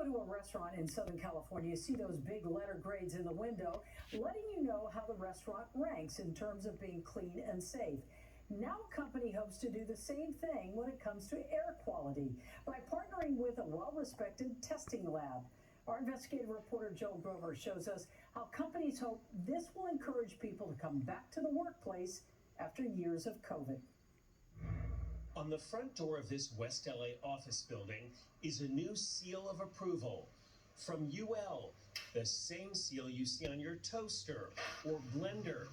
to a restaurant in Southern California, you see those big letter grades in the window, letting you know how the restaurant ranks in terms of being clean and safe. Now a company hopes to do the same thing when it comes to air quality by partnering with a well-respected testing lab. Our investigative reporter Joel Grover shows us how companies hope this will encourage people to come back to the workplace after years of COVID. On the front door of this West LA office building is a new seal of approval from UL, the same seal you see on your toaster or blender,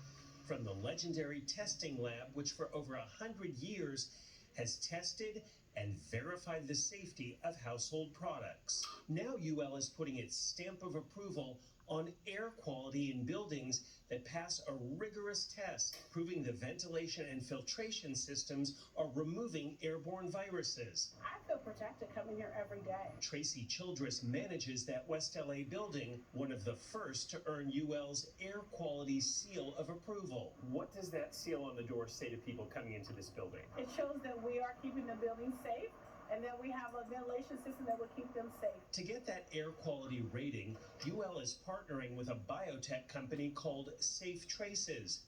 from the legendary testing lab, which for over 100 years has tested and verified the safety of household products. Now UL is putting its stamp of approval on air quality in buildings that pass a rigorous test, proving the ventilation and filtration systems are removing airborne viruses. I feel protected coming here every day. Tracy Childress manages that West LA building, one of the first to earn UL's air quality seal of approval. What does that seal on the door say to people coming into this building? It shows that we are keeping the building safe, and that we have a ventilation system that will keep them safe. To get that air quality rating, UL is partnering with a biotech company called Safe Traces,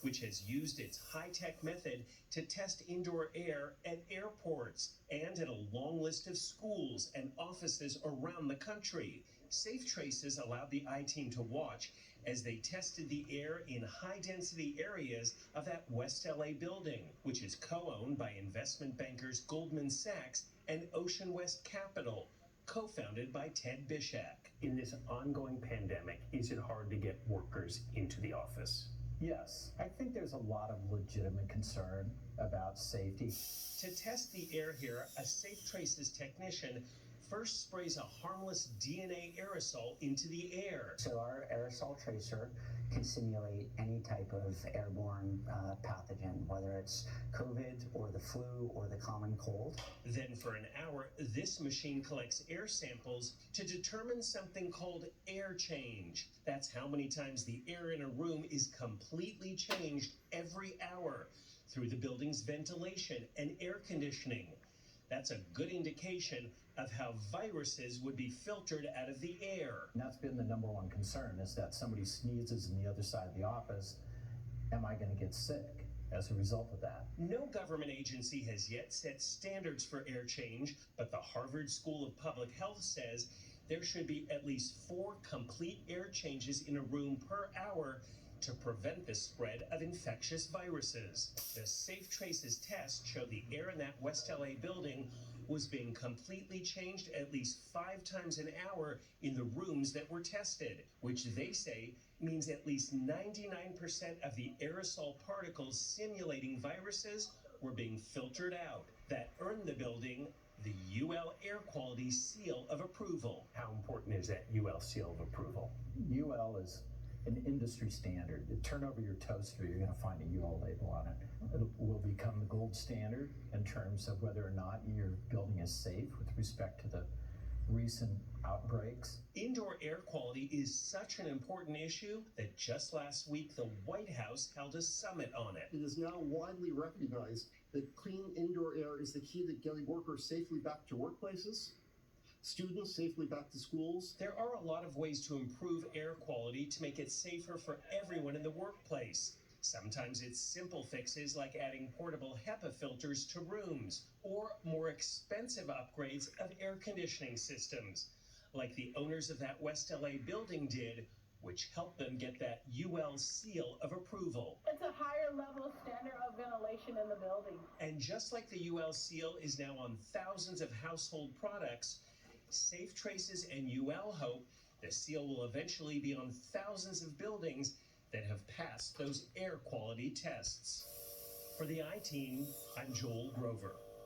which has used its high-tech method to test indoor air at airports and at a long list of schools and offices around the country. Safe Traces allowed the I-Team to watch as they tested the air in high-density areas of that West LA building, which is co-owned by investment bankers Goldman Sachs and Ocean West Capital, co-founded by Ted Bishak. In this ongoing pandemic, is it hard to get workers into the office? Yes, I think there's a lot of legitimate concern about safety. To test the air here, a Safe Traces technician first sprays a harmless DNA aerosol into the air. So our aerosol tracer can simulate any type of airborne pathogen, whether it's COVID or the flu or the common cold. Then for an hour, this machine collects air samples to determine something called air change. That's how many times the air in a room is completely changed every hour through the building's ventilation and air conditioning. That's a good indication of how viruses would be filtered out of the air. And that's been the number one concern, is that somebody sneezes in the other side of the office. Am I going to get sick as a result of that? No government agency has yet set standards for air change, but the Harvard School of Public Health says there should be at least 4 complete air changes in a room per hour to prevent the spread of infectious viruses. The Safe Traces test showed the air in that West LA building was being completely changed at least 5 times an hour in the rooms that were tested, which they say means at least 99% of the aerosol particles simulating viruses were being filtered out. That earned the building the UL Air Quality Seal of Approval. How important is that UL Seal of Approval? UL is an industry standard. You turn over your toaster, you're going to find a UL label on it. It will become the gold standard in terms of whether or not your building is safe with respect to the recent outbreaks. Indoor air quality is such an important issue that just last week the White House held a summit on it. It is now widely recognized that clean indoor air is the key to getting workers safely back to workplaces, students safely back to schools. There are a lot of ways to improve air quality to make it safer for everyone in the workplace. Sometimes it's simple fixes like adding portable HEPA filters to rooms, or more expensive upgrades of air conditioning systems, like the owners of that West LA building did, which helped them get that UL seal of approval. It's a higher level standard of ventilation in the building. And just like the UL seal is now on thousands of household products, Safe Traces and UL hope the seal will eventually be on thousands of buildings that have passed those air quality tests. For the I-Team, I'm Joel Grover.